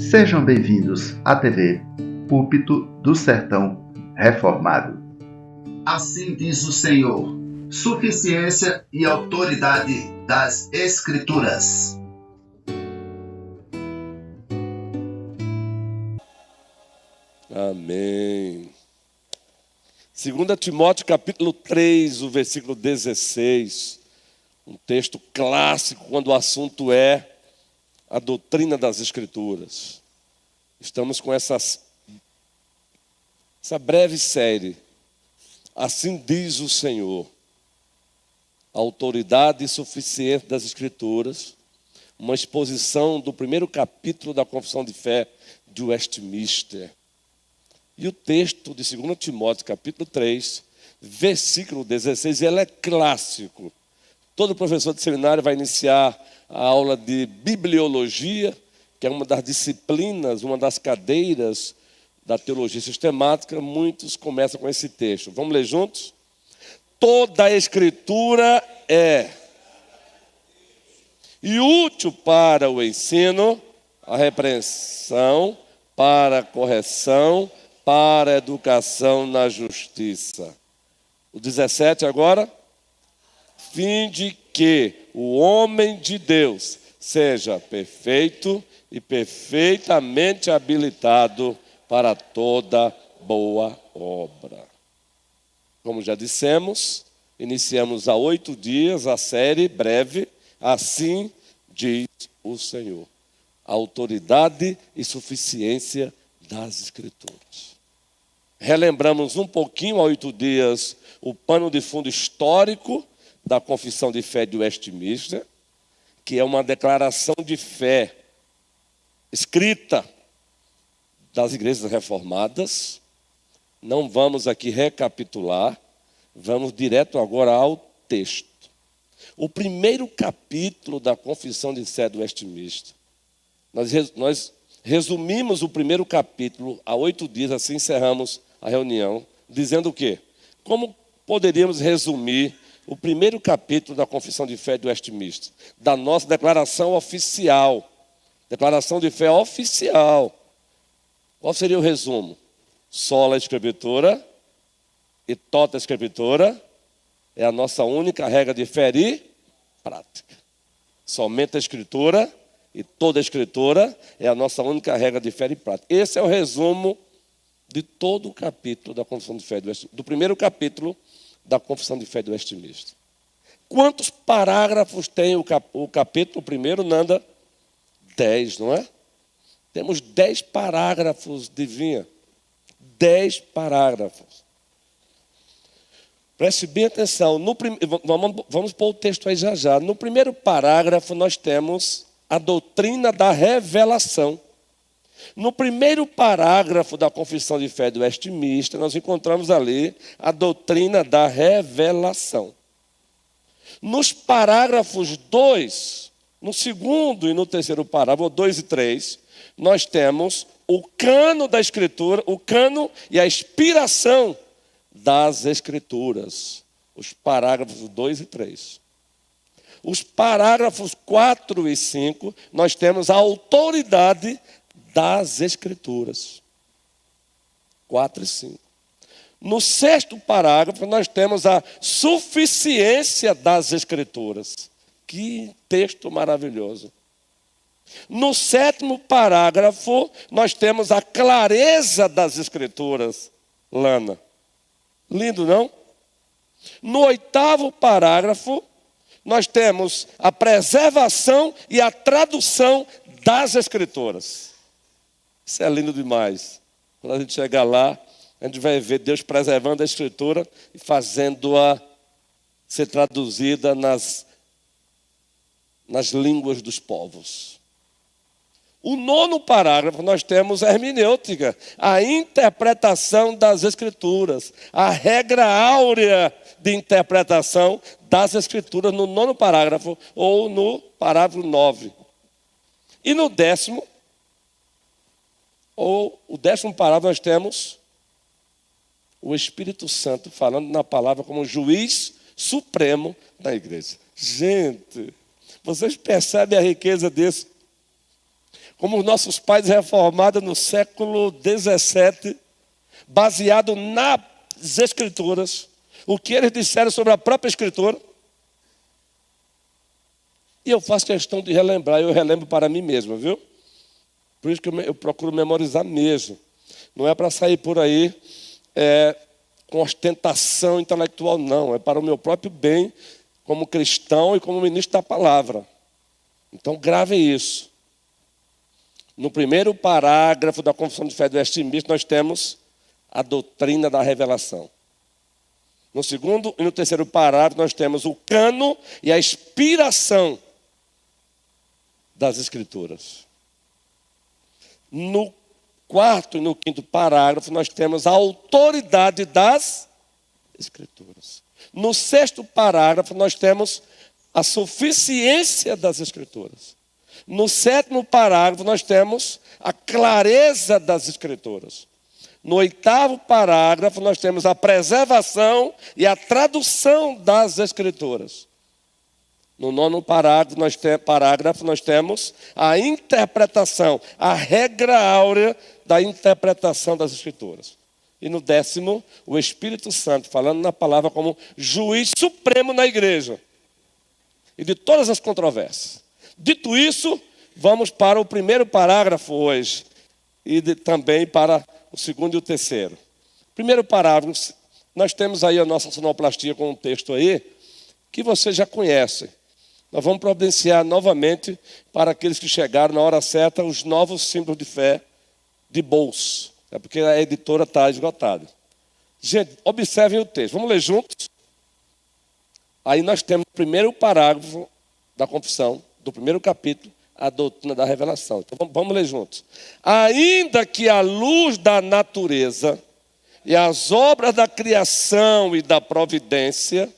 Sejam bem-vindos à TV Púlpito do Sertão Reformado. Assim diz o Senhor, suficiência e autoridade das Escrituras. Amém. 2 Timóteo capítulo 3, o versículo 16, um texto clássico quando o assunto é a doutrina das Escrituras. Estamos com essa breve série, Assim diz o Senhor, a autoridade suficiente das Escrituras, uma exposição do primeiro capítulo da Confissão de Fé de Westminster. E o texto de 2 Timóteo, capítulo 3, versículo 16, ele é clássico. Todo professor de seminário vai iniciar a aula de bibliologia, que é uma das disciplinas, uma das cadeiras da teologia sistemática. Muitos começam com esse texto. Vamos ler juntos? Toda a Escritura é e útil para o ensino, a repreensão, para a correção, para a educação na justiça. O 17 agora. Fim de que o homem de Deus seja perfeito e perfeitamente habilitado para toda boa obra. Como já dissemos, iniciamos há 8 dias a série breve, Assim diz o Senhor. A autoridade e suficiência das Escrituras. Relembramos um pouquinho há 8 dias o pano de fundo histórico da Confissão de Fé de Westminster, que é uma declaração de fé escrita das igrejas reformadas. Não vamos aqui recapitular, vamos direto agora ao texto. O primeiro capítulo da Confissão de Fé de Westminster. Nós resumimos o primeiro capítulo há 8 dias, assim encerramos a reunião, dizendo o quê? Como poderíamos resumir o primeiro capítulo da Confissão de Fé de Westminster, da nossa declaração oficial, declaração de fé oficial. Qual seria o resumo? Sola Escritura e tota Escritura é a nossa única regra de fé e prática. Somente a Escritura e toda a Escritura é a nossa única regra de fé e prática. Esse é o resumo de todo o capítulo da Confissão de Fé de Westminster, do primeiro capítulo da Confissão de Fé de Westminster. Quantos parágrafos tem o capítulo primeiro, Nanda? 10, não é? Temos 10 parágrafos, adivinha? 10 parágrafos. Preste bem atenção. Vamos pôr o texto aí já já. No primeiro parágrafo nós temos a doutrina da revelação. No primeiro parágrafo da Confissão de Fé de Westminster, nós encontramos ali a doutrina da revelação. Nos parágrafos 2, no segundo e no terceiro parágrafo, 2 e 3, nós temos o cano da Escritura, o cano e a inspiração das Escrituras. Os parágrafos 2 e 3. Os parágrafos 4 e 5, nós temos a autoridade das Escrituras. 4 e 5. No sexto parágrafo, nós temos a suficiência das Escrituras. Que texto maravilhoso. No sétimo parágrafo, nós temos a clareza das Escrituras. Lana. Lindo, não? No oitavo parágrafo, nós temos a preservação e a tradução das Escrituras. Isso é lindo demais. Quando a gente chegar lá, a gente vai ver Deus preservando a Escritura e fazendo-a ser traduzida nas línguas dos povos. O nono parágrafo, nós temos a hermenêutica, a interpretação das Escrituras, a regra áurea de interpretação das Escrituras no nono parágrafo ou no parágrafo 9. E no décimo parágrafo, nós temos o Espírito Santo falando na palavra como juiz supremo da igreja. Gente, vocês percebem a riqueza disso? como os nossos pais reformados no século XVII, baseado nas Escrituras, o que eles disseram sobre a própria Escritura. E eu faço questão de relembrar, eu relembro para mim mesmo, viu? Por isso que eu procuro memorizar mesmo. Não é para sair por aí com ostentação intelectual, não. É para o meu próprio bem, como cristão e como ministro da palavra. Então, grave isso. No primeiro parágrafo da Confissão de Fé do Westminster, nós temos a doutrina da revelação. No segundo e no terceiro parágrafo, nós temos o cano e a inspiração das Escrituras. No quarto e no quinto parágrafo, nós temos a autoridade das Escrituras. No sexto parágrafo, nós temos a suficiência das Escrituras. No sétimo parágrafo, nós temos a clareza das Escrituras. No oitavo parágrafo, nós temos a preservação e a tradução das Escrituras. No nono parágrafo, nós temos a interpretação, a regra áurea da interpretação das Escrituras. E no décimo, o Espírito Santo, falando na palavra como juiz supremo na igreja. E de todas as controvérsias. Dito isso, vamos para o primeiro parágrafo hoje. E também para o segundo e o terceiro. Primeiro parágrafo, nós temos aí a nossa sonoplastia com um texto aí, que vocês já conhecem. Nós vamos providenciar novamente para aqueles que chegaram na hora certa os novos símbolos de fé de bolso. É porque a editora está esgotada. Gente, observem o texto. Vamos ler juntos? Aí nós temos o primeiro parágrafo da confissão, do primeiro capítulo, a doutrina da revelação. Então vamos ler juntos. Ainda que a luz da natureza e as obras da criação e da providência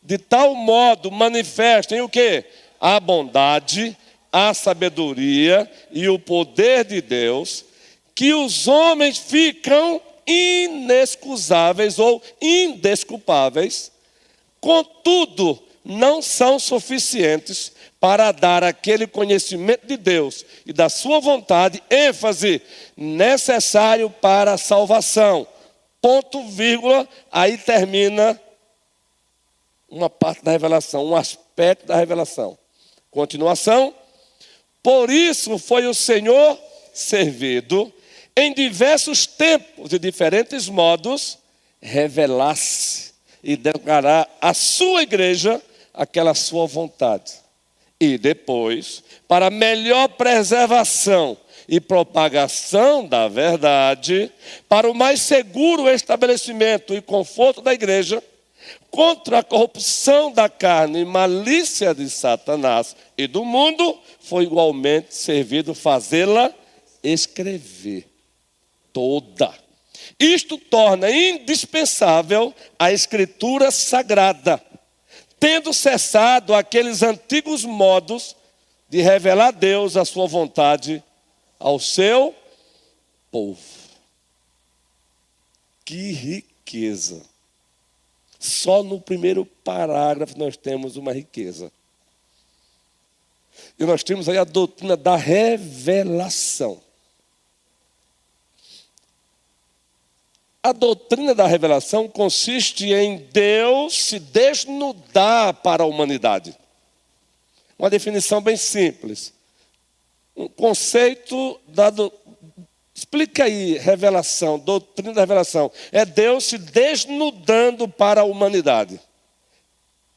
de tal modo manifestem o quê? A bondade, a sabedoria e o poder de Deus, que os homens ficam inexcusáveis ou indesculpáveis, contudo, não são suficientes para dar aquele conhecimento de Deus e da sua vontade, ênfase necessário para a salvação. Ponto, vírgula, aí termina uma parte da revelação, um aspecto da revelação. Continuação. Por isso foi o Senhor servido em diversos tempos e diferentes modos revelar-se e declarar à sua igreja aquela sua vontade. E depois, para melhor preservação e propagação da verdade, para o mais seguro estabelecimento e conforto da igreja, contra a corrupção da carne e malícia de Satanás e do mundo, foi igualmente servido fazê-la escrever toda. Isto torna indispensável a Escritura Sagrada, tendo cessado aqueles antigos modos de revelar a Deus a sua vontade ao seu povo. Que riqueza! Só no primeiro parágrafo nós temos uma riqueza. E nós temos aí a doutrina da revelação. A doutrina da revelação consiste em Deus se desnudar para a humanidade. Uma definição bem simples. Um conceito dado. Explica aí, revelação, doutrina da revelação. É Deus se desnudando para a humanidade.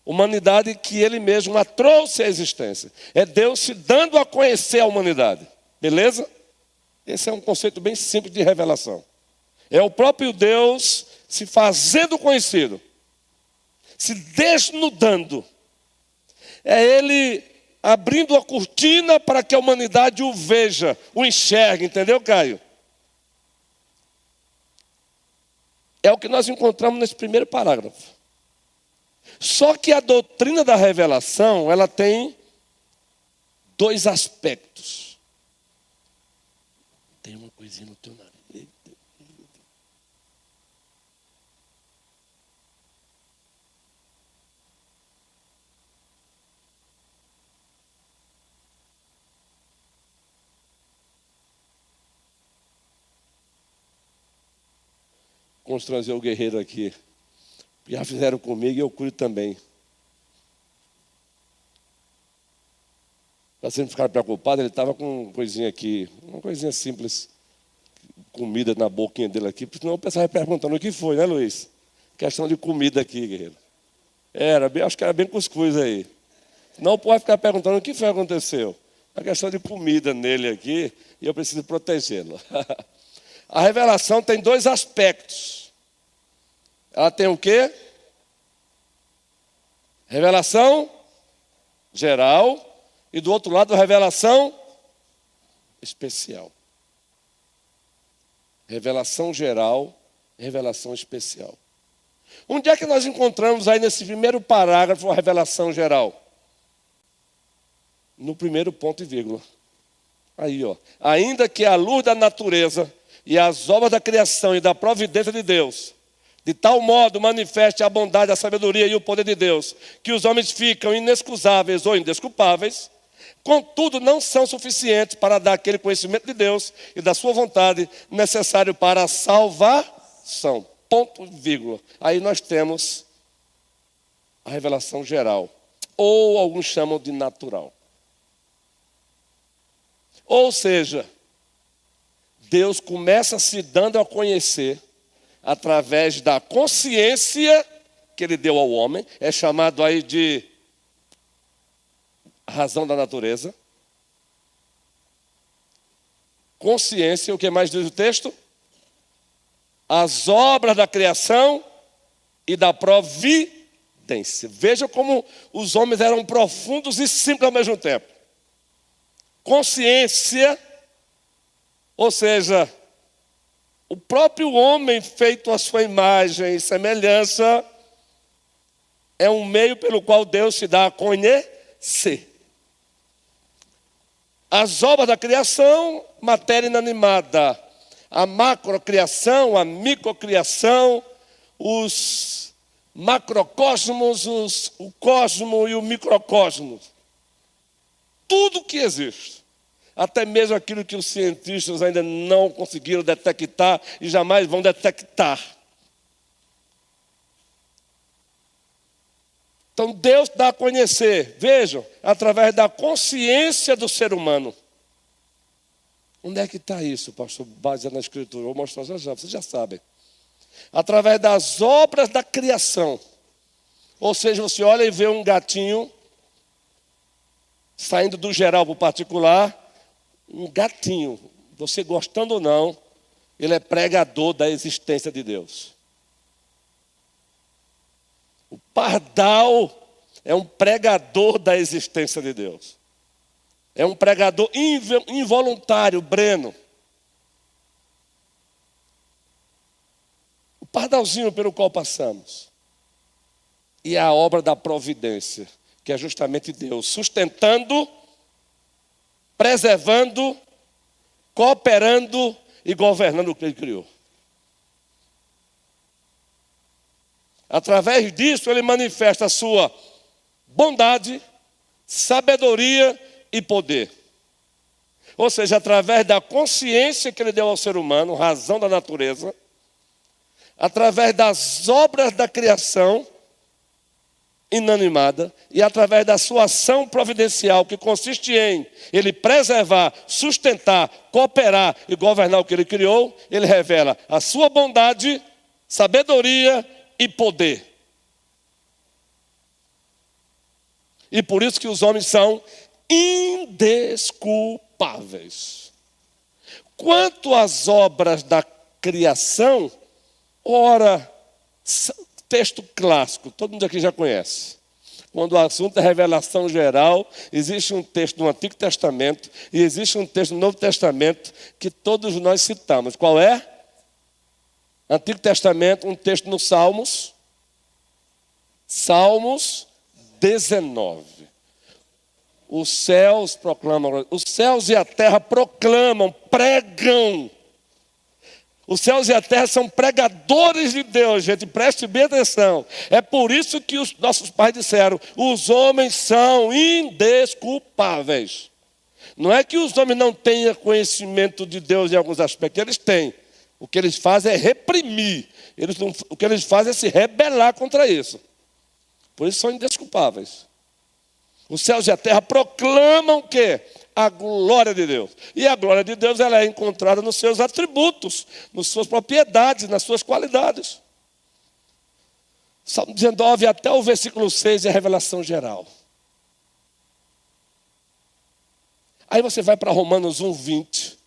Humanidade que Ele mesmo a trouxe à existência. É Deus se dando a conhecer a humanidade. Beleza? Esse é um conceito bem simples de revelação. É o próprio Deus se fazendo conhecido. Se desnudando. É Ele abrindo a cortina para que a humanidade o veja, o enxergue. Entendeu, Caio? É o que nós encontramos nesse primeiro parágrafo. Só que a doutrina da revelação, ela tem dois aspectos. Tem uma coisinha no teu nariz. constranger o guerreiro aqui. Já fizeram comigo e eu cuido também. Para você não ficar preocupado, ele estava com uma coisinha aqui, uma coisinha simples, comida na boquinha dele aqui, porque senão o pessoal vai perguntando o que foi, né, Luiz? Questão de comida aqui, guerreiro. Acho que era bem cuscuz aí. Não pode ficar perguntando o que foi que aconteceu. A questão de comida nele aqui, e eu preciso protegê-lo. A revelação tem dois aspectos. Ela tem o quê? Revelação geral e do outro lado revelação especial. Revelação geral, revelação especial. Onde é que nós encontramos aí nesse primeiro parágrafo a revelação geral? No primeiro ponto e vírgula. Aí, ó. Ainda que a luz da natureza e as obras da criação e da providência de Deus, de tal modo manifeste a bondade, a sabedoria e o poder de Deus, que os homens ficam inexcusáveis ou indesculpáveis, contudo não são suficientes para dar aquele conhecimento de Deus e da sua vontade necessário para a salvação. Ponto, vírgula. Aí nós temos a revelação geral, ou alguns chamam de natural. Ou seja, Deus começa se dando a conhecer através da consciência que Ele deu ao homem, é chamado aí de razão da natureza. Consciência, o que mais diz o texto? As obras da criação e da providência. Veja como os homens eram profundos e simples ao mesmo tempo. Consciência, ou seja, o próprio homem feito à sua imagem e semelhança é um meio pelo qual Deus se dá a conhecer. As obras da criação, matéria inanimada. A macrocriação, a microcriação, os macrocosmos, o cosmo e o microcosmos. Tudo que existe. Até mesmo aquilo que os cientistas ainda não conseguiram detectar e jamais vão detectar. Então Deus dá a conhecer, vejam, através da consciência do ser humano. Onde é que está isso, pastor? Baseado na Escritura. Vou mostrar já, vocês já sabem. Através das obras da criação. Ou seja, você olha e vê um gatinho saindo do geral para o particular. Um gatinho, você gostando ou não, ele é pregador da existência de Deus. O pardal é um pregador da existência de Deus. É um pregador involuntário, Breno. O pardalzinho pelo qual passamos. E a obra da providência, que é justamente Deus, sustentando, preservando, cooperando e governando o que Ele criou. Através disso, Ele manifesta a sua bondade, sabedoria e poder. Ou seja, através da consciência que Ele deu ao ser humano, razão da natureza, através das obras da criação inanimada e através da sua ação providencial, que consiste em Ele preservar, sustentar, cooperar e governar o que Ele criou, Ele revela a sua bondade, sabedoria e poder. E por isso que os homens são indesculpáveis. Quanto às obras da criação, ora, texto clássico, todo mundo aqui já conhece. Quando o assunto é revelação geral, existe um texto no Antigo Testamento e existe um texto no Novo Testamento que todos nós citamos. Qual é? Antigo Testamento, um texto no Salmos. Salmos 19. Os céus proclamam, os céus e a terra proclamam, pregam. Os céus e a terra são pregadores de Deus, gente, preste bem atenção. É por isso que os nossos pais disseram, os homens são indesculpáveis. Não é que os homens não tenham conhecimento de Deus em alguns aspectos, eles têm. O que eles fazem é reprimir. O que eles fazem é se rebelar contra isso. Por isso são indesculpáveis. Os céus e a terra proclamam o quê? A glória de Deus. E a glória de Deus ela é encontrada nos seus atributos, nas suas propriedades, nas suas qualidades. Salmo 19 até o versículo 6 é a revelação geral. Aí você vai para Romanos 1:20.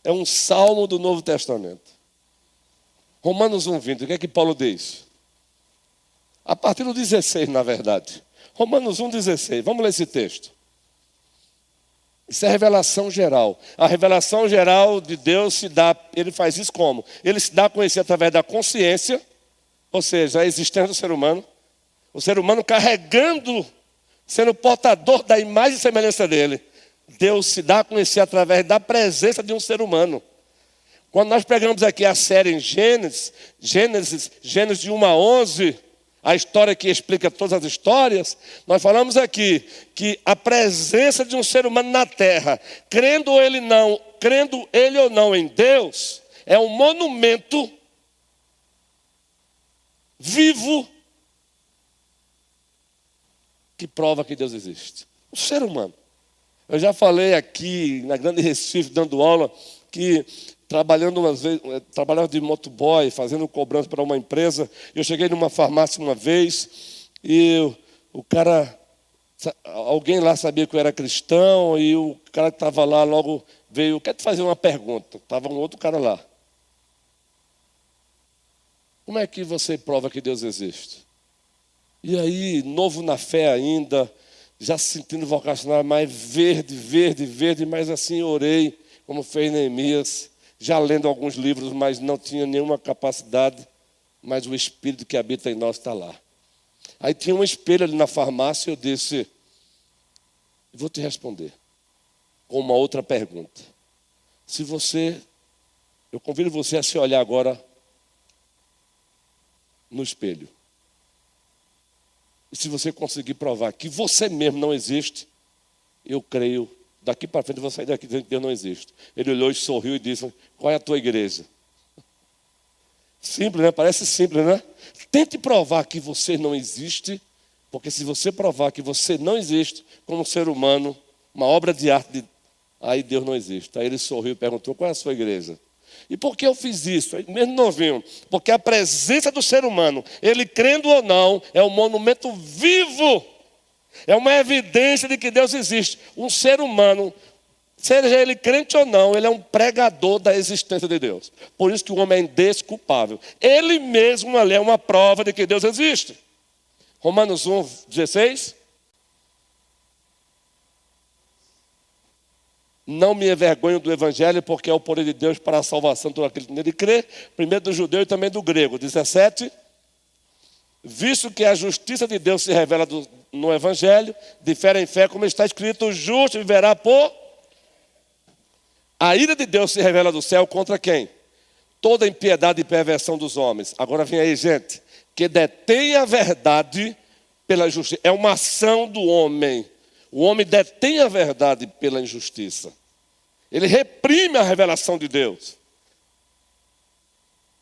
É um salmo do Novo Testamento. Romanos 1:20, o que é que Paulo diz? A partir do 16, na verdade. Romanos 1:16, vamos ler esse texto. Isso é revelação geral. A revelação geral de Deus se dá, ele faz isso como? Ele se dá a conhecer através da consciência, ou seja, a existência do ser humano. O ser humano carregando, sendo portador da imagem e semelhança dele. Deus se dá a conhecer através da presença de um ser humano. Quando nós pegamos aqui a série em Gênesis de 1 a 11, a história que explica todas as histórias, nós falamos aqui que a presença de um ser humano na terra, crendo ele ou não em Deus, é um monumento vivo que prova que Deus existe. O ser humano. Eu já falei aqui na Grande Recife, dando aula, que trabalhava de motoboy, fazendo cobrança para uma empresa. Eu cheguei numa farmácia uma vez e alguém lá sabia que eu era cristão e o cara que estava lá logo veio, quer te fazer uma pergunta. Estava um outro cara lá. Como é que você prova que Deus existe? E aí, novo na fé ainda, já se sentindo vocacional, mais verde, mas assim orei, como fez Neemias, já lendo alguns livros, mas não tinha nenhuma capacidade, mas o Espírito que habita em nós está lá. Aí tinha um espelho ali na farmácia e eu disse, vou te responder com uma outra pergunta. Eu convido você a se olhar agora no espelho. E se você conseguir provar que você mesmo não existe, eu creio, daqui para frente eu vou sair daqui dizendo que Deus não existe. Ele olhou e sorriu e disse, qual é a tua igreja? Simples, né? Parece simples, né? Tente provar que você não existe, porque se você provar que você não existe como ser humano, uma obra de arte, aí Deus não existe. Aí ele sorriu e perguntou, qual é a sua igreja? E por que eu fiz isso? Mesmo novinho. Porque a presença do ser humano, ele crendo ou não, é um monumento vivo. É uma evidência de que Deus existe. Um ser humano, seja ele crente ou não, ele é um pregador da existência de Deus. Por isso que o homem é indesculpável. Ele mesmo ali é uma prova de que Deus existe. Romanos 1:16. Não me envergonho do Evangelho, porque é o poder de Deus para a salvação de todo aquele que nele crê, primeiro do judeu e também do grego. 17. Visto que a justiça de Deus se revela no Evangelho, de fé em fé, como está escrito, o justo viverá por... A ira de Deus se revela do céu contra quem? Toda impiedade e perversão dos homens. Agora vem aí, gente, que detém a verdade pela justiça. É uma ação do homem. O homem detém a verdade pela injustiça. Ele reprime a revelação de Deus.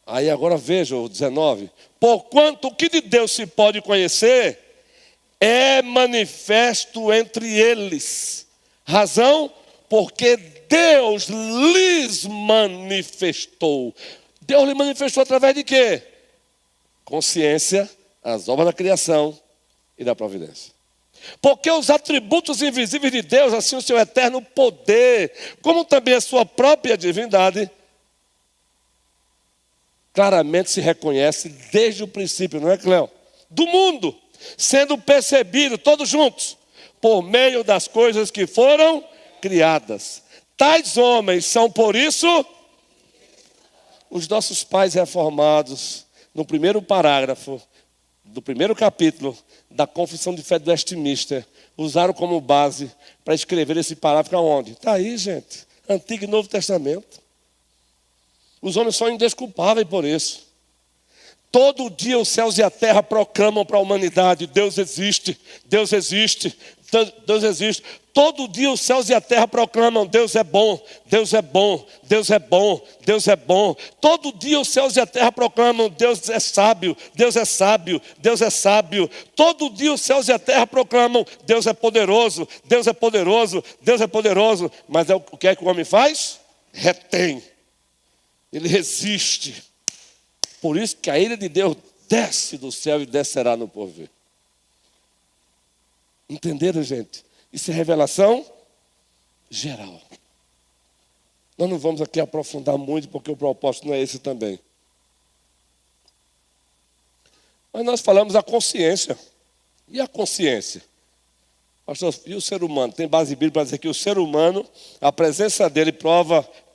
Aí agora veja o 19. Porquanto o que de Deus se pode conhecer é manifesto entre eles. Razão? Porque Deus lhes manifestou. Deus lhe manifestou através de quê? Consciência, as obras da criação e da providência. Porque os atributos invisíveis de Deus, assim o seu eterno poder, como também a sua própria divindade, claramente se reconhece desde o princípio, não é, Cléo? Do mundo, sendo percebido todos juntos, por meio das coisas que foram criadas. Tais homens são, por isso, os nossos pais reformados, no primeiro parágrafo do primeiro capítulo da Confissão de Fé do Westminster, usaram como base para escrever esse parágrafo aonde? Está aí, gente. Antigo e Novo Testamento. Os homens são indesculpáveis por isso. Todo dia os céus e a terra proclamam para a humanidade, Deus existe, Deus existe. Deus existe. Todo dia os céus e a terra proclamam: Deus é bom, Deus é bom, Deus é bom, Deus é bom. Todo dia os céus e a terra proclamam: Deus é sábio, Deus é sábio, Deus é sábio. Todo dia os céus e a terra proclamam: Deus é poderoso, Deus é poderoso, Deus é poderoso. Mas o que é que o homem faz? Retém. Ele resiste. Por isso que a ira de Deus desce do céu e descerá no porvir. Entenderam, gente? Isso é revelação geral. Nós não vamos aqui aprofundar muito, porque o propósito não é esse também. Mas nós falamos a consciência. E a consciência? Pastor, e o ser humano? Tem base bíblica para dizer que o ser humano, a presença dele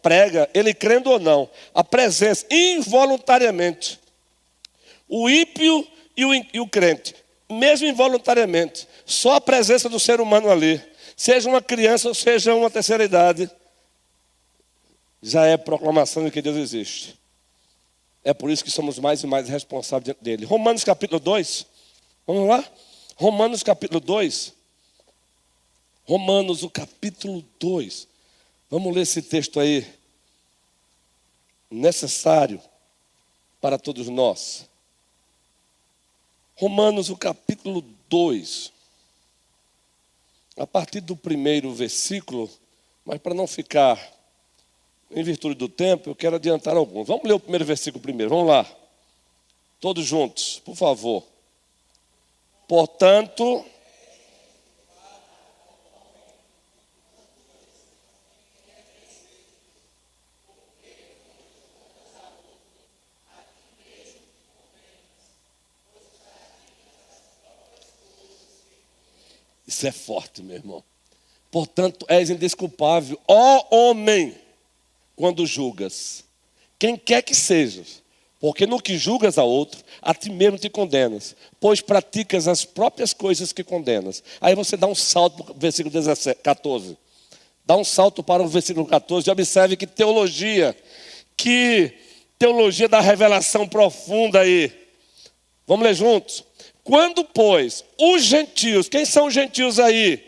prega, ele crendo ou não, a presença involuntariamente. O ímpio e o crente, mesmo involuntariamente, só a presença do ser humano ali, seja uma criança ou seja uma terceira idade, já é proclamação de que Deus existe. É por isso que somos mais e mais responsáveis diante dele. Romanos capítulo 2, vamos lá? Romanos capítulo 2. Romanos, o capítulo 2. Vamos ler esse texto aí, necessário para todos nós. Romanos, o capítulo 2. A partir do primeiro versículo, mas para não ficar em virtude do tempo, eu quero adiantar alguns. Vamos ler o primeiro versículo primeiro, vamos lá. Todos juntos, por favor. Portanto, isso é forte, meu irmão. Portanto, és indesculpável, ó homem, quando julgas, quem quer que sejas, porque no que julgas a outro, a ti mesmo te condenas, pois praticas as próprias coisas que condenas. Aí você dá um salto para o versículo 14. Dá um salto para o versículo 14 e observe que teologia da revelação profunda aí. Vamos ler juntos? Quando, pois, os gentios, quem são os gentios aí?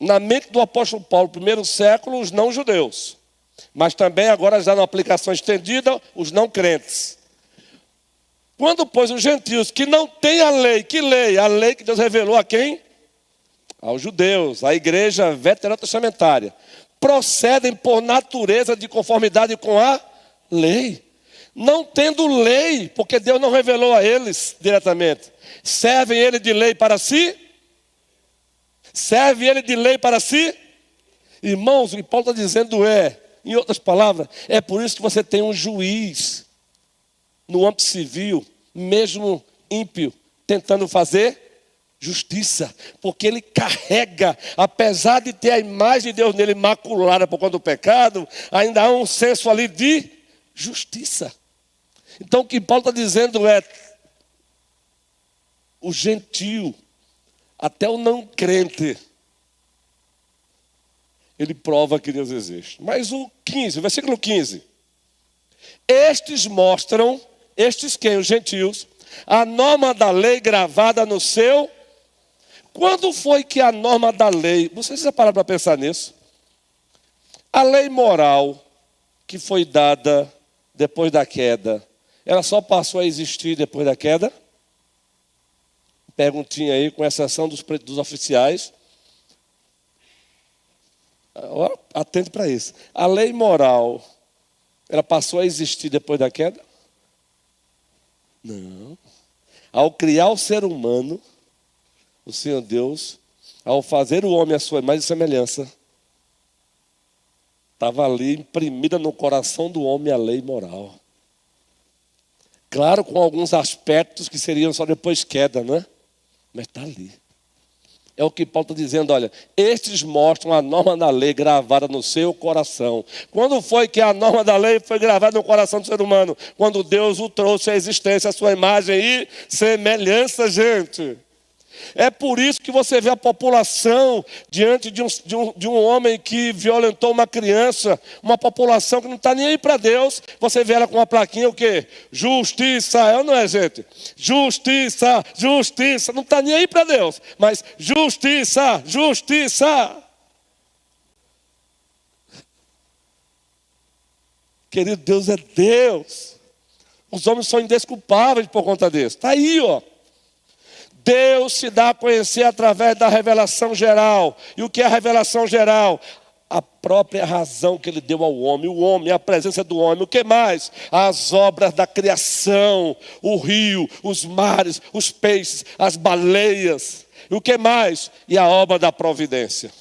Na mente do apóstolo Paulo, primeiro século, os não-judeus. Mas também agora já na aplicação estendida, os não-crentes. Quando, pois, os gentios que não têm a lei, que lei? A lei que Deus revelou a quem? Aos judeus, à igreja veterotestamentária. Procedem por natureza de conformidade com a lei. Não tendo lei, porque Deus não revelou a eles diretamente. Servem ele de lei para si? Serve ele de lei para si? Irmãos, o que Paulo está dizendo em outras palavras, é por isso que você tem um juiz no âmbito civil, mesmo ímpio, tentando fazer justiça, porque ele carrega, apesar de ter a imagem de Deus nele maculada por conta do pecado, ainda há um senso ali de justiça. Então o que Paulo está dizendo é: o gentio, até o não crente, ele prova que Deus existe. Mas o versículo 15. Estes mostram, quem? Os gentios, a norma da lei gravada no seu. Quando foi que a norma da lei, vocês já pararam para pensar nisso? A lei moral que foi dada depois da queda, ela só passou a existir depois da queda? Perguntinha aí, com exceção dos oficiais. Atento para isso. A lei moral, ela passou a existir depois da queda? Não. Ao criar o ser humano, o Senhor Deus, ao fazer o homem à sua imagem e semelhança, estava ali imprimida no coração do homem a lei moral. Claro, com alguns aspectos que seriam só depois queda, né? Mas está ali. É o que Paulo está dizendo, olha, estes mostram a norma da lei gravada no seu coração. Quando foi que a norma da lei foi gravada no coração do ser humano? Quando Deus o trouxe à existência, a sua imagem e semelhança, gente. É por isso que você vê a população diante de um homem que violentou uma criança, uma população que não está nem aí para Deus. Você vê ela com uma plaquinha, o quê? Justiça, é ou não é, gente? Justiça, justiça, não está nem aí para Deus, mas justiça, justiça. Querido, Deus é Deus. Os homens são indesculpáveis por conta disso. Está aí, ó. Deus se dá a conhecer através da revelação geral. E o que é a revelação geral? A própria razão que ele deu ao homem. O homem, a presença do homem. O que mais? As obras da criação. O rio, os mares, os peixes, as baleias. E o que mais? E a obra da providência.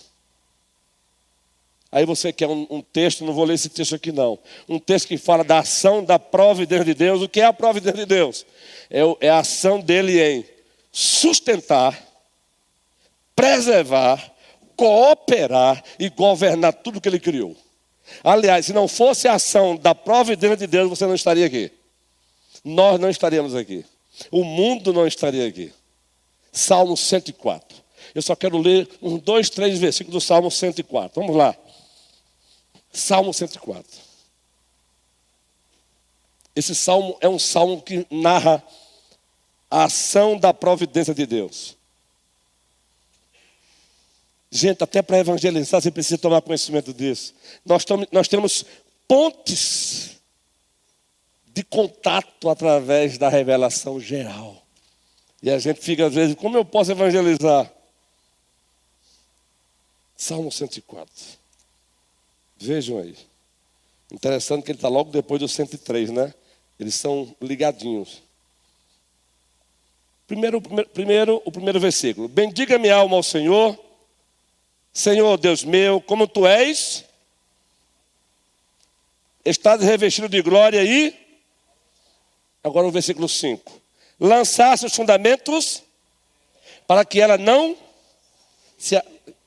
Aí você quer um texto, não vou ler esse texto aqui não. Um texto que fala da ação da providência de Deus. O que é a providência de Deus? É a ação dele em sustentar, preservar, cooperar e governar tudo que ele criou. Aliás, se não fosse a ação da providência de Deus, você não estaria aqui. Nós não estaríamos aqui. O mundo não estaria aqui. Salmo 104. Eu só quero ler uns 2, 3 versículos do Salmo 104. Vamos lá. Salmo 104. Esse salmo é um salmo que narra a ação da providência de Deus. Gente, até para evangelizar você precisa tomar conhecimento disso. Nós temos pontes de contato através da revelação geral. E a gente fica às vezes, como eu posso evangelizar? Salmo 104. Vejam aí. Interessante que ele está logo depois do 103, né? Eles são ligadinhos. O primeiro versículo. Bendiga minha alma ao Senhor. Senhor Deus meu, como tu és, estás revestido de glória e... Agora o versículo 5. Lançaste os fundamentos para que ela não se...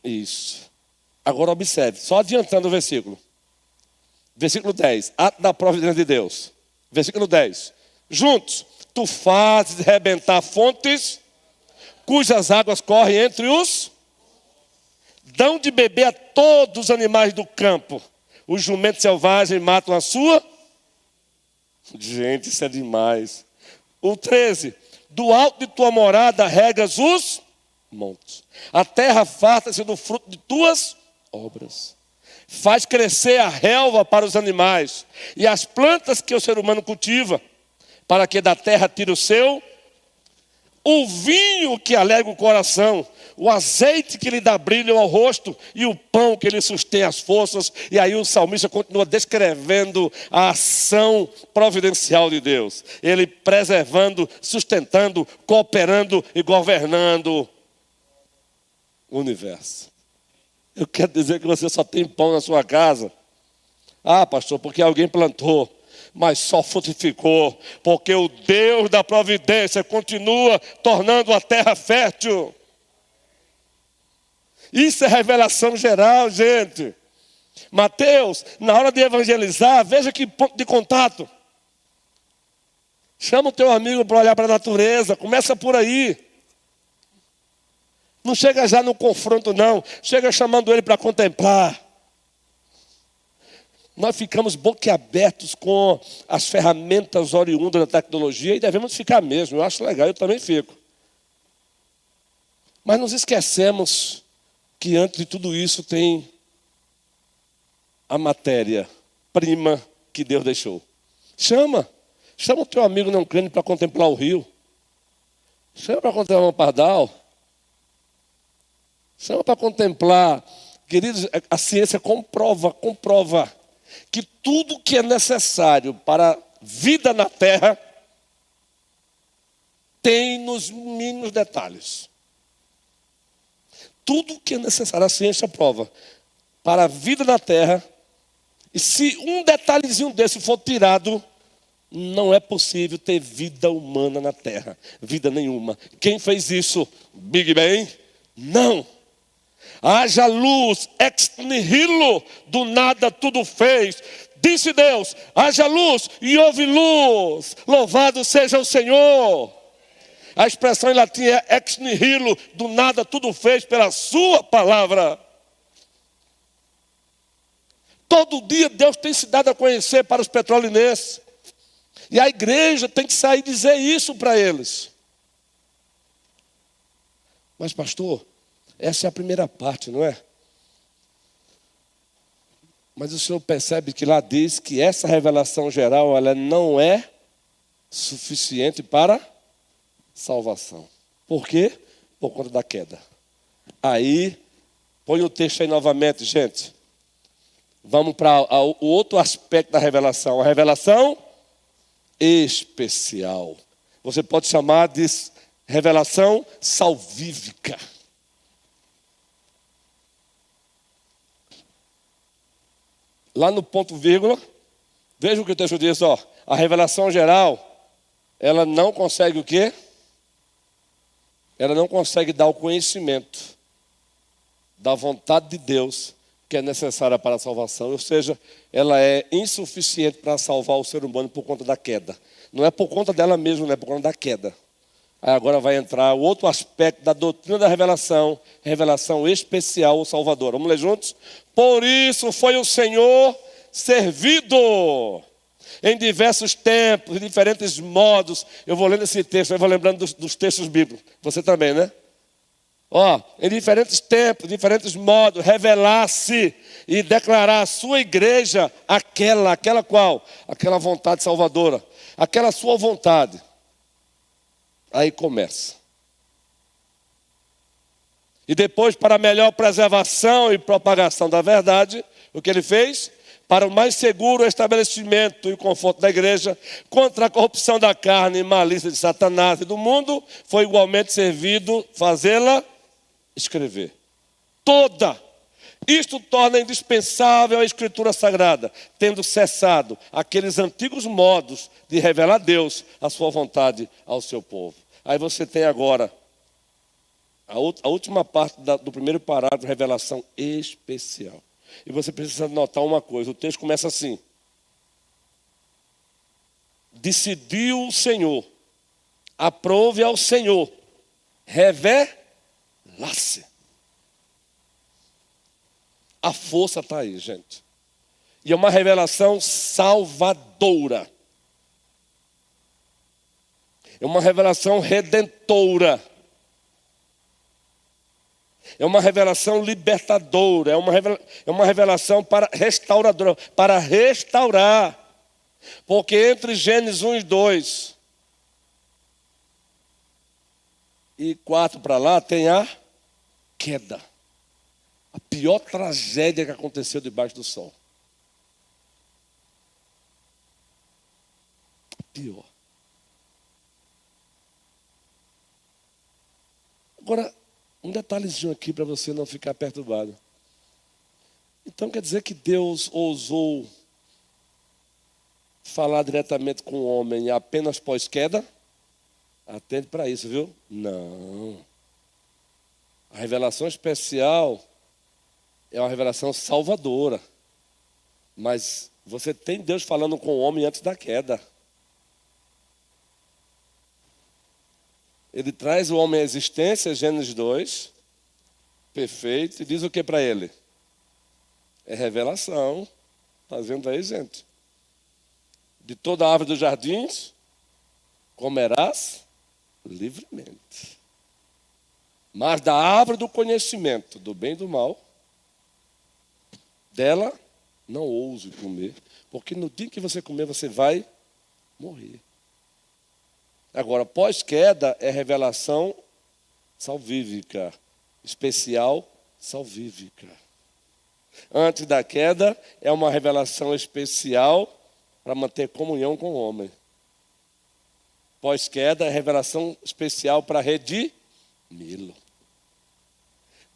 Isso. Agora observe, só adiantando o versículo. Versículo 10. Ato da providência de Deus. Versículo 10. Juntos. Tu fazes rebentar fontes, cujas águas correm entre os... Dão de beber a todos os animais do campo. Os jumentos selvagens matam a sua... Gente, isso é demais. O 13. Do alto de tua morada regas os montes. A terra farta-se do fruto de tuas obras. Faz crescer a relva para os animais e as plantas que o ser humano cultiva, para que da terra tire o vinho que alegra o coração, o azeite que lhe dá brilho ao rosto e o pão que lhe sustém as forças. E aí o salmista continua descrevendo a ação providencial de Deus. Ele preservando, sustentando, cooperando e governando o universo. Eu quero dizer que você só tem pão na sua casa. Ah, pastor, porque alguém plantou. Mas só frutificou, porque o Deus da providência continua tornando a terra fértil. Isso é revelação geral, gente. Mateus, na hora de evangelizar, veja que ponto de contato. Chama o teu amigo para olhar para a natureza, começa por aí. Não chega já no confronto, não. Chega chamando ele para contemplar. Nós ficamos boquiabertos com as ferramentas oriundas da tecnologia e devemos ficar mesmo. Eu acho legal, eu também fico. Mas nos esquecemos que antes de tudo isso tem a matéria-prima que Deus deixou. Chama o teu amigo não crente para contemplar o rio. Chama para contemplar um pardal. Chama para contemplar. Queridos, a ciência comprova que tudo que é necessário para a vida na terra tem nos mínimos detalhes. Tudo que é necessário, a ciência prova, para a vida na terra, e se um detalhezinho desse for tirado, não é possível ter vida humana na terra. Vida nenhuma. Quem fez isso? Big Bang? Não. Haja luz, ex nihilo, do nada tudo fez. Disse Deus, haja luz e houve luz. Louvado seja o Senhor. A expressão em latim é ex nihilo, do nada tudo fez pela sua palavra. Todo dia Deus tem se dado a conhecer para os petrolinenses. E a igreja tem que sair e dizer isso para eles. Mas pastor, essa é a primeira parte, não é? Mas o senhor percebe que lá diz que essa revelação geral, ela não é suficiente para salvação. Por quê? Por conta da queda. Aí, põe o texto aí novamente, gente. Vamos para o outro aspecto da revelação. A revelação especial. Você pode chamar de revelação salvífica. Lá no ponto vírgula, veja o que o texto diz, ó. A revelação geral, ela não consegue o quê? Ela não consegue dar o conhecimento da vontade de Deus que é necessária para a salvação. Ou seja, ela é insuficiente para salvar o ser humano por conta da queda. Não é por conta dela mesma, não é por conta da queda. Aí agora vai entrar o outro aspecto da doutrina da revelação, revelação especial ou salvadora. Vamos ler juntos? Por isso foi o Senhor servido em diversos tempos, em diferentes modos. Eu vou lendo esse texto, eu vou lembrando dos textos bíblicos. Você também, né? Ó, em diferentes tempos, diferentes modos, revelar-se e declarar a sua igreja aquela qual? Aquela vontade salvadora, aquela sua vontade. Aí começa. E depois, para a melhor preservação e propagação da verdade, o que ele fez? Para o mais seguro estabelecimento e conforto da igreja, contra a corrupção da carne e malícia de Satanás e do mundo, foi igualmente servido fazê-la escrever. Toda. Isto torna indispensável a Escritura Sagrada, tendo cessado aqueles antigos modos de revelar a Deus a sua vontade ao seu povo. Aí você tem agora a última parte do primeiro parágrafo, revelação especial. E você precisa notar uma coisa, o texto começa assim. Decidiu o Senhor, aprove ao Senhor, revelar-se. A força está aí, gente. E é uma revelação salvadora. É uma revelação redentora. É uma revelação libertadora. É uma revelação para restauradora. Para restaurar. Porque entre Gênesis 1 e 2 e 4 para lá tem a queda. A pior tragédia que aconteceu debaixo do sol. A pior. Agora, um detalhezinho aqui para você não ficar perturbado. Então quer dizer que Deus ousou falar diretamente com o homem apenas pós-queda? Atente para isso, viu? Não. A revelação especial é uma revelação salvadora. Mas você tem Deus falando com o homem antes da queda. Ele traz o homem à existência, Gênesis 2, perfeito, e diz o que para ele? É revelação. Está vendo aí, gente? De toda a árvore dos jardins, comerás livremente. Mas da árvore do conhecimento, do bem e do mal, dela não ouse comer, porque no dia que você comer, você vai morrer. Agora, pós-queda é revelação salvífica, especial salvífica. Antes da queda é uma revelação especial para manter comunhão com o homem. Pós-queda é revelação especial para redimi-lo.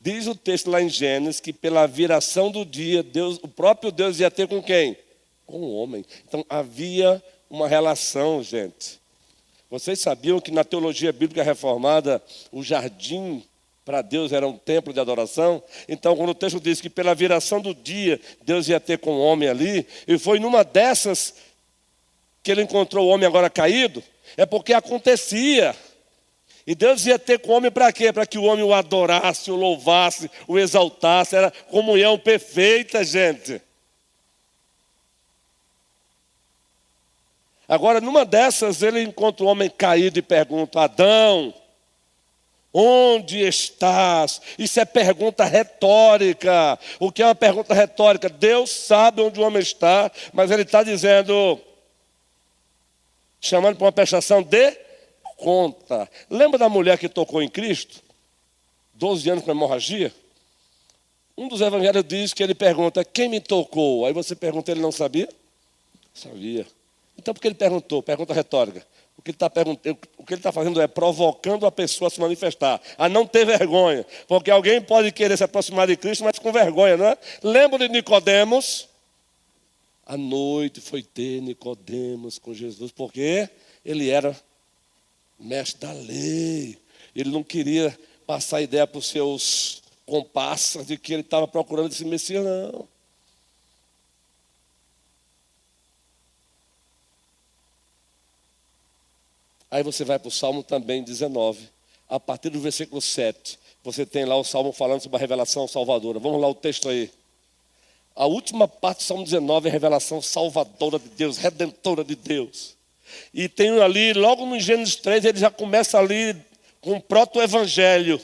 Diz o texto lá em Gênesis que pela viração do dia, o próprio Deus ia ter com quem? Com o homem. Então havia uma relação, gente. Vocês sabiam que na teologia bíblica reformada, o jardim para Deus era um templo de adoração? Então, quando o texto diz que pela viração do dia, Deus ia ter com o homem ali, e foi numa dessas que ele encontrou o homem agora caído, é porque acontecia E Deus ia ter com o homem para quê? Para que o homem o adorasse, o louvasse, o exaltasse. Era comunhão perfeita, gente. Agora, numa dessas, ele encontra o homem caído e pergunta: Adão, onde estás? Isso é pergunta retórica. O que é uma pergunta retórica? Deus sabe onde o homem está, mas ele está dizendo, chamando para uma prestação de conta. Lembra da mulher que tocou em Cristo? 12 anos com hemorragia? Um dos evangelhos diz que ele pergunta: quem me tocou? Aí você pergunta, ele não sabia? Sabia. Então por que ele perguntou? Pergunta retórica. O que ele está fazendo é provocando a pessoa a se manifestar, a não ter vergonha. Porque alguém pode querer se aproximar de Cristo, mas com vergonha, não é? Lembra de Nicodemos? À noite foi ter Nicodemos com Jesus, porque ele era mestre da lei. Ele não queria passar a ideia para os seus comparsas de que ele estava procurando esse Messias, não. Aí você vai para o Salmo também 19, a partir do versículo 7. Você tem lá o Salmo falando sobre a revelação salvadora. Vamos lá o texto aí. A última parte do Salmo 19 é a revelação salvadora de Deus, redentora de Deus. E tem ali, logo no Gênesis 3, ele já começa ali com um proto-evangelho,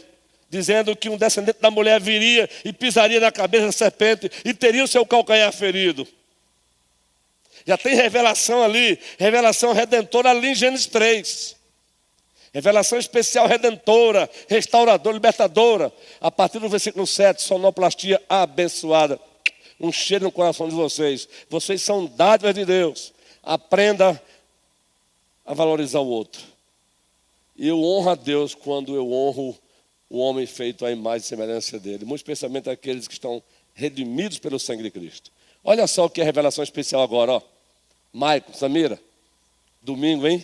dizendo que um descendente da mulher viria e pisaria na cabeça da serpente e teria o seu calcanhar ferido. Já tem revelação ali, revelação redentora ali em Gênesis 3. Revelação especial redentora, restauradora, libertadora. A partir do versículo 7, sonoplastia abençoada. Um cheiro no coração de vocês. Vocês são dádivas de Deus. Aprenda a valorizar o outro. Eu honro a Deus quando eu honro o homem feito à imagem e semelhança dele. Muito especialmente aqueles que estão redimidos pelo sangue de Cristo. Olha só o que é revelação especial agora, ó. Maicon, Samira, domingo, hein?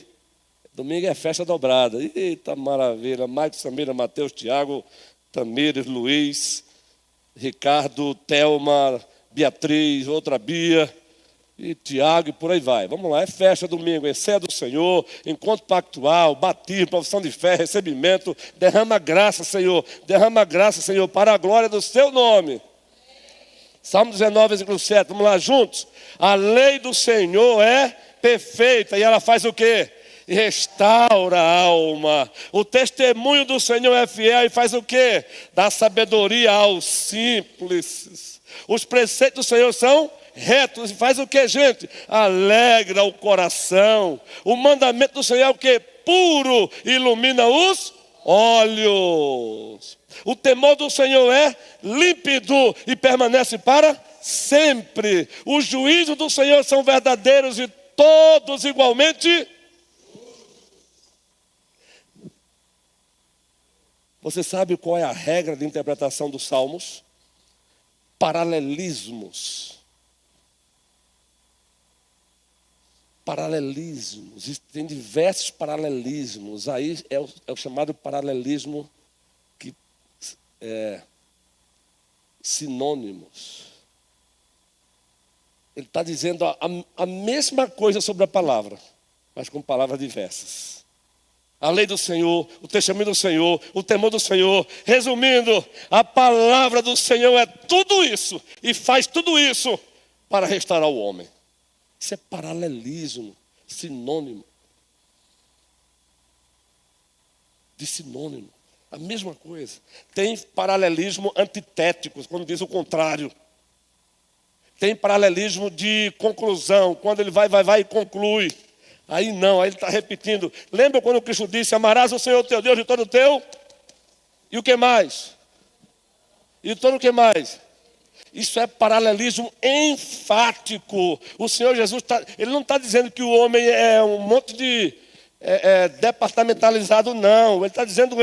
Domingo é festa dobrada. Eita maravilha. Maicon, Samira, Mateus, Tiago, Tamires, Luiz, Ricardo, Thelma, Beatriz, outra Bia, e Tiago, e por aí vai. Vamos lá, é festa domingo, é ceia do Senhor, encontro pactual, batismo, profissão de fé, recebimento. Derrama graça, Senhor, para a glória do seu nome. Salmo 19, versículo 7, vamos lá juntos. A lei do Senhor é perfeita e ela faz o quê? Restaura a alma. O testemunho do Senhor é fiel e faz o quê? Dá sabedoria aos simples. Os preceitos do Senhor são retos e faz o quê, gente? Alegra o coração. O mandamento do Senhor é o quê? Puro, ilumina os olhos. O temor do Senhor é límpido e permanece para sempre. Os juízos do Senhor são verdadeiros e todos igualmente. Você sabe qual é a regra de interpretação dos salmos? Paralelismos. Paralelismos. Tem diversos paralelismos. Aí é o chamado paralelismo que sinônimos. Ele está dizendo a mesma coisa sobre a palavra, mas com palavras diversas. A lei do Senhor, o testemunho do Senhor, o temor do Senhor. Resumindo, a palavra do Senhor é tudo isso e faz tudo isso para restaurar o homem. Isso é paralelismo, sinônimo. De sinônimo. A mesma coisa. Tem paralelismo antitético, quando diz o contrário. Tem paralelismo de conclusão, quando ele vai e conclui. Aí não, aí ele está repetindo. Lembra quando Cristo disse: amarás o Senhor teu Deus de todo o teu? E o que mais? E todo o que mais? Isso é paralelismo enfático. O Senhor Jesus, ele não está dizendo que o homem é um monte de departamentalizado, não. Ele está dizendo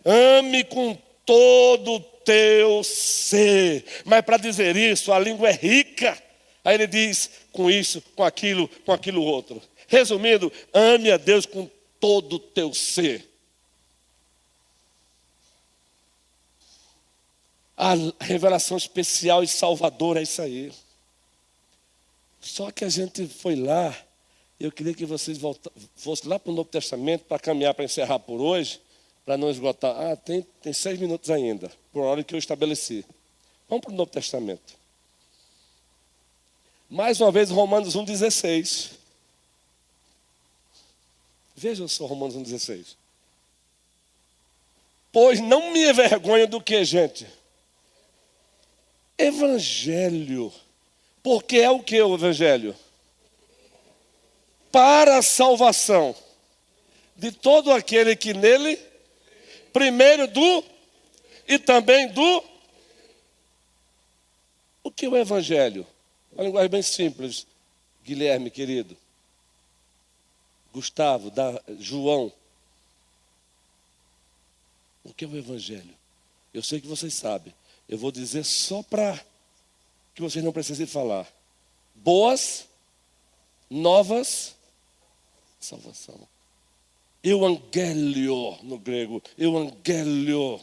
ame com todo o teu ser. Mas para dizer isso, a língua é rica. Aí ele diz, com isso, com aquilo outro. Resumindo, ame a Deus com todo o teu ser. A revelação especial e salvadora é isso aí. Só que a gente foi lá, eu queria que vocês fossem lá para o Novo Testamento, para caminhar, para encerrar por hoje. para não esgotar. Tem 6 minutos ainda, por hora que eu estabeleci. Vamos para o Novo Testamento. Mais uma vez, Romanos 1,16. Veja só Romanos 1,16. Pois não me envergonho do que, gente? Evangelho. Porque é o que o Evangelho? Para a salvação de todo aquele que nele, primeiro e também o que é o Evangelho? Uma linguagem bem simples, Guilherme, querido. Gustavo, João. O que é o Evangelho? Eu sei que vocês sabem. Eu vou dizer só para que vocês não precisem falar. Boas, novas, salvação. Euangélio no grego. Euangélio.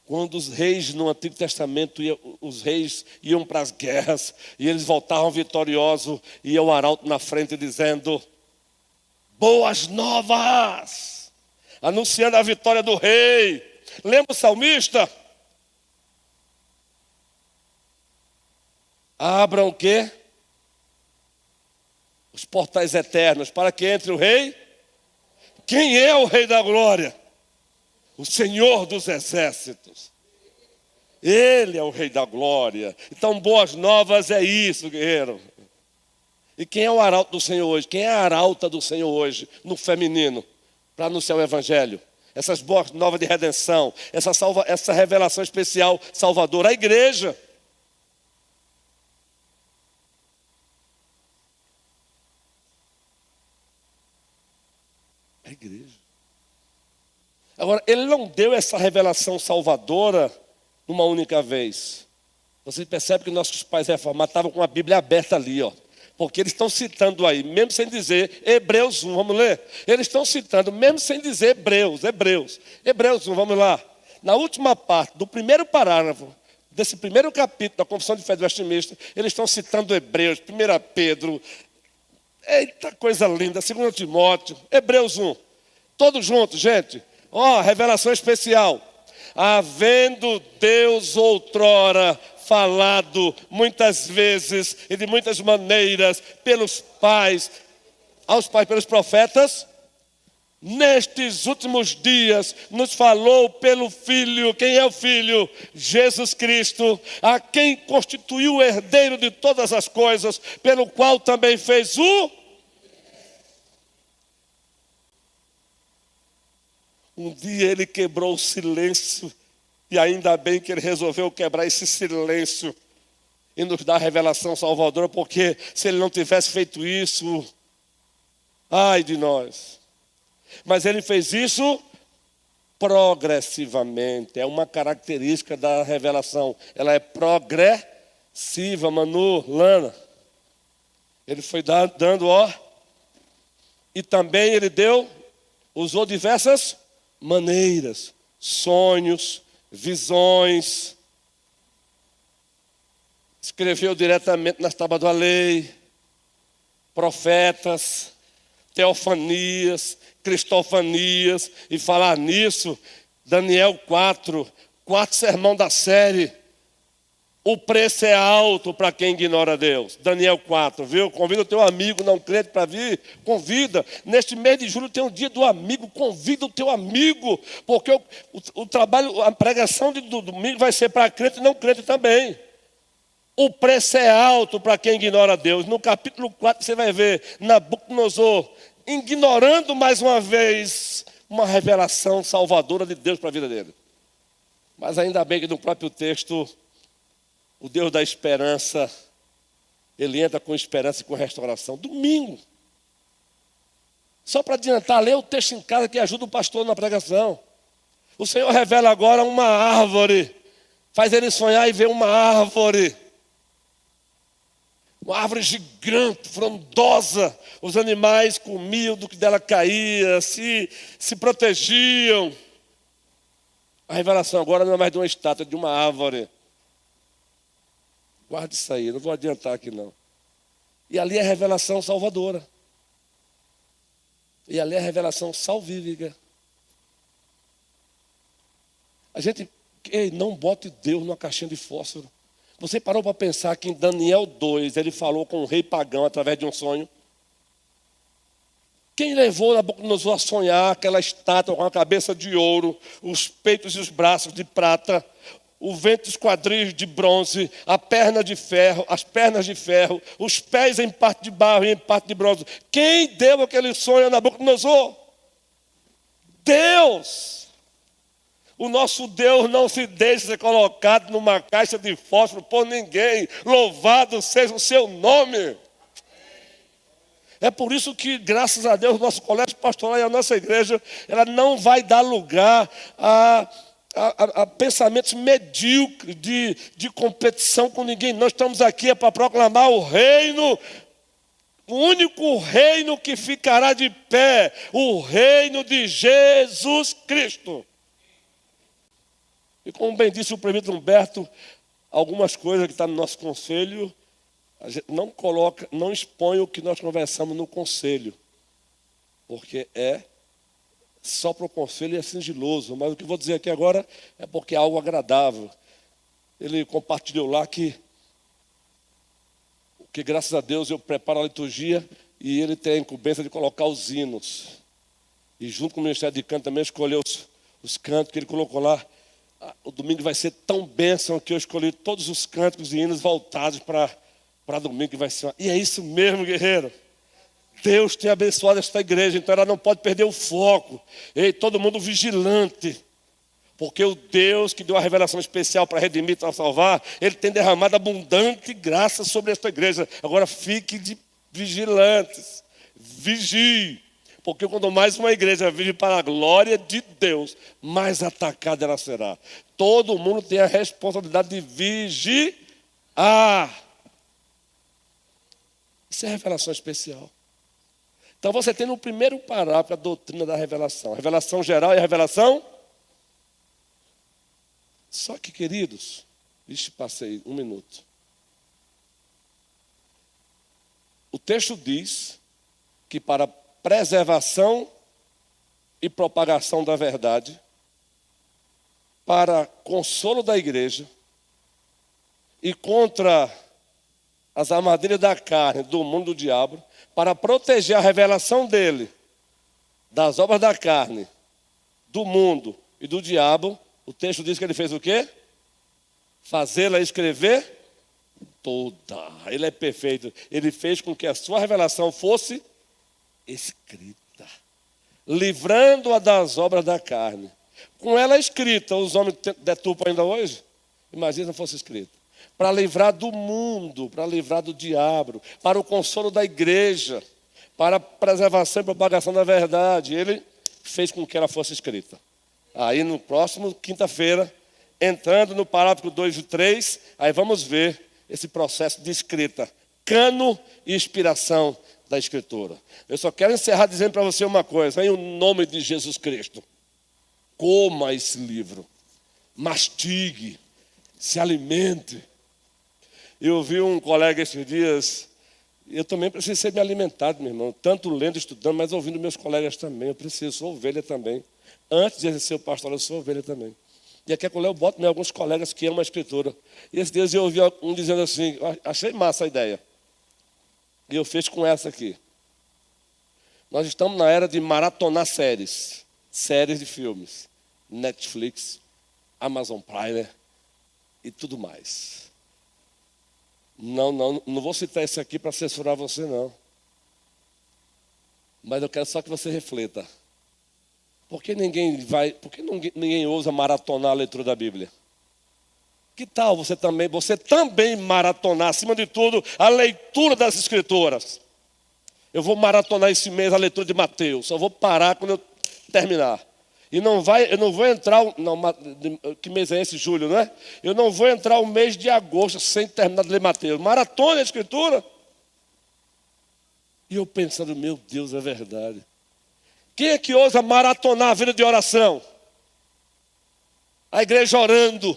Quando os reis no Antigo Testamento, os reis iam para as guerras e eles voltavam vitoriosos, e ia o arauto na frente dizendo: boas novas, anunciando a vitória do rei. Lembra o salmista? Abram o quê? Os portais eternos, para que entre o rei. Quem é o rei da glória? O Senhor dos exércitos. Ele é o rei da glória. Então, boas novas é isso, guerreiro. E quem é o arauto do Senhor hoje? Quem é a arauta do Senhor hoje, no feminino, para anunciar o Evangelho? Essas boas novas de redenção, essa revelação especial salvadora, a igreja. A igreja. Agora, ele não deu essa revelação salvadora numa única vez. Você percebe que nossos pais reformados estavam com a Bíblia aberta ali, ó. Porque eles estão citando aí, mesmo sem dizer Hebreus 1, vamos ler? Eles estão citando, mesmo sem dizer Hebreus 1, vamos lá. Na última parte, do primeiro parágrafo, desse primeiro capítulo da Confissão de Fé de Westminster, eles estão citando Hebreus, 1 Pedro, eita coisa linda, 2 Timóteo, Hebreus 1. Todos juntos, gente. Revelação especial. Havendo Deus outrora falado muitas vezes e de muitas maneiras aos pais pelos profetas, nestes últimos dias nos falou pelo Filho. Quem é o Filho? Jesus Cristo, a quem constituiu o herdeiro de todas as coisas, pelo qual também fez Um dia ele quebrou o silêncio, e ainda bem que ele resolveu quebrar esse silêncio e nos dar a revelação salvadora, porque se ele não tivesse feito isso, ai de nós. Mas ele fez isso progressivamente, é uma característica da revelação, ela é progressiva. Manu, Lana, ele foi dando, e também ele usou diversas maneiras, sonhos, visões, escreveu diretamente nas tábuas da lei, profetas, teofanias, cristofanias. E falar nisso, Daniel 4 sermão da série, o preço é alto para quem ignora Deus. Daniel 4, viu? Convida o teu amigo não crente para vir. Convida. Neste mês de julho tem um dia do amigo. Convida o teu amigo. Porque o trabalho, a pregação do domingo vai ser para crente e não crente também. O preço é alto para quem ignora Deus. No capítulo 4 você vai ver Nabucodonosor ignorando mais uma vez uma revelação salvadora de Deus para a vida dele. Mas ainda bem que no próprio texto, o Deus da esperança, ele entra com esperança e com restauração. Domingo. Só para adiantar, lê o texto em casa que ajuda o pastor na pregação. O Senhor revela agora uma árvore. Faz ele sonhar e ver uma árvore. Uma árvore gigante, frondosa. Os animais comiam do que dela caía, se protegiam. A revelação agora não é mais de uma estátua, é de uma árvore. Guarde isso aí, não vou adiantar aqui não. E ali é a revelação salvadora. E ali é a revelação salvífica. A gente, não bote Deus numa caixinha de fósforo. Você parou para pensar que em Daniel 2, ele falou com um rei pagão através de um sonho? Quem levou Nabucodonosor a sonhar aquela estátua com a cabeça de ouro, os peitos e os braços de prata, o ventre e os quadris de bronze, a perna de ferro, as pernas de ferro, os pés em parte de barro e em parte de bronze? Quem deu aquele sonho a Nabucodonosor? Deus! O nosso Deus não se deixa ser colocado numa caixa de fósforo por ninguém. Louvado seja o seu nome. É por isso que, graças a Deus, o nosso colégio pastoral e a nossa igreja, ela não vai dar lugar a pensamentos medíocres de competição com ninguém. Nós estamos aqui para proclamar o reino, o único reino que ficará de pé, o reino de Jesus Cristo. E como bem disse o presbítero Humberto, algumas coisas que estão no nosso conselho, a gente não expõe o que nós conversamos no conselho, porque é só para o conselho e é sigiloso. Mas o que eu vou dizer aqui agora é porque é algo agradável. Ele compartilhou lá que graças a Deus eu preparo a liturgia e ele tem a incumbência de colocar os hinos. E junto com o Ministério de Canto também escolheu os cantos que ele colocou lá. O domingo vai ser tão bênção que eu escolhi todos os cânticos e hinos voltados para domingo que vai ser. E é isso mesmo, guerreiro. Deus tem abençoado esta igreja, então ela não pode perder o foco. Ei, todo mundo vigilante. Porque o Deus que deu a revelação especial para redimir, para salvar, Ele tem derramado abundante graça sobre esta igreja. Agora fique vigilantes. Vigie. Porque quando mais uma igreja vive para a glória de Deus, mais atacada ela será. Todo mundo tem a responsabilidade de vigiar. Isso é revelação especial. Então você tem no primeiro parágrafo a doutrina da revelação. A revelação geral e a revelação. Só que, queridos, passei um minuto. O texto diz que para preservação e propagação da verdade, para consolo da igreja e contra as armadilhas da carne, do mundo do diabo, para proteger a revelação dele, das obras da carne, do mundo e do diabo, o texto diz que ele fez o quê? Fazê-la escrever toda. Ele é perfeito. Ele fez com que a sua revelação fosse escrita, livrando-a das obras da carne. Com ela escrita, os homens deturpam ainda hoje? Imagina se não fosse escrita. Para livrar do mundo, para livrar do diabo, para o consolo da igreja, para a preservação e propagação da verdade. Ele fez com que ela fosse escrita. Aí no próximo, quinta-feira, entrando no parágrafo 2 e 3, aí vamos ver esse processo de escrita, cano e inspiração da Escritura. Eu só quero encerrar dizendo para você uma coisa, em nome de Jesus Cristo. Coma esse livro, mastigue, se alimente. Eu vi um colega esses dias, eu também preciso ser me alimentado, meu irmão, tanto lendo, estudando, mas ouvindo meus colegas também. Eu preciso, sou ovelha também. Antes de exercer o pastorado, eu sou ovelha também. E aqui eu boto alguns colegas que amam a Escritura. E esses dias eu ouvi um dizendo assim, achei massa a ideia. E eu fiz com essa aqui. Nós estamos na era de maratonar séries de filmes. Netflix, Amazon Prime e tudo mais. Não vou citar isso aqui para censurar você, não. Mas eu quero só que você reflita. Por que ninguém ousa maratonar a leitura da Bíblia? Que tal você também maratonar, acima de tudo, a leitura das Escrituras? Eu vou maratonar esse mês a leitura de Mateus. Só vou parar quando eu terminar. E eu não vou entrar, que mês é esse? Julho, não é? Eu não vou entrar o mês de agosto sem terminar de ler Mateus. Maratona a Escritura. E eu pensando, meu Deus, é verdade. Quem é que ousa maratonar a vida de oração? A igreja orando.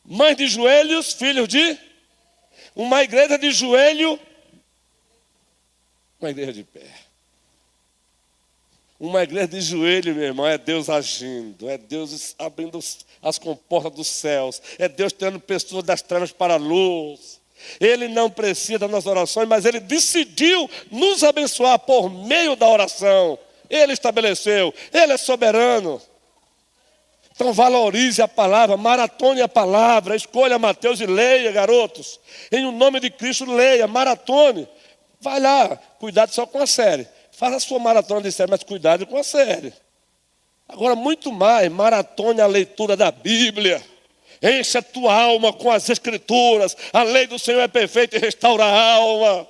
Mães de joelhos, filhos de... Uma igreja de joelho, uma igreja de pé. Uma igreja de joelho, meu irmão, é Deus agindo, é Deus abrindo as comportas dos céus, é Deus tirando pessoas das trevas para a luz. Ele não precisa das nossas orações, mas Ele decidiu nos abençoar por meio da oração. Ele estabeleceu, Ele é soberano. Então valorize a palavra, maratone a palavra, escolha Mateus e leia, garotos. Em o nome de Cristo, leia, maratone. Vai lá, cuidado só com a série. Faça a sua maratona de série, mas cuidado com a série. Agora, muito mais, maratone a leitura da Bíblia. Enche a tua alma com as Escrituras. A lei do Senhor é perfeita e restaura a alma.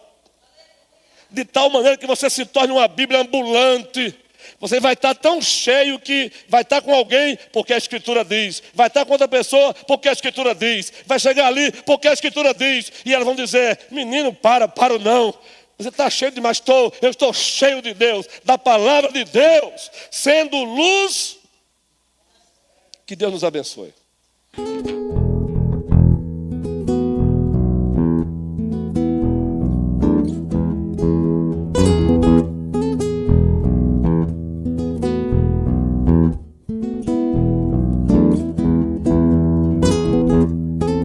De tal maneira que você se torne uma Bíblia ambulante. Você vai estar tão cheio que vai estar com alguém porque a Escritura diz. Vai estar com outra pessoa porque a Escritura diz. Vai chegar ali porque a Escritura diz. E elas vão dizer, menino, para não. Você está cheio demais, eu estou cheio de Deus, da palavra de Deus, sendo luz. Que Deus nos abençoe.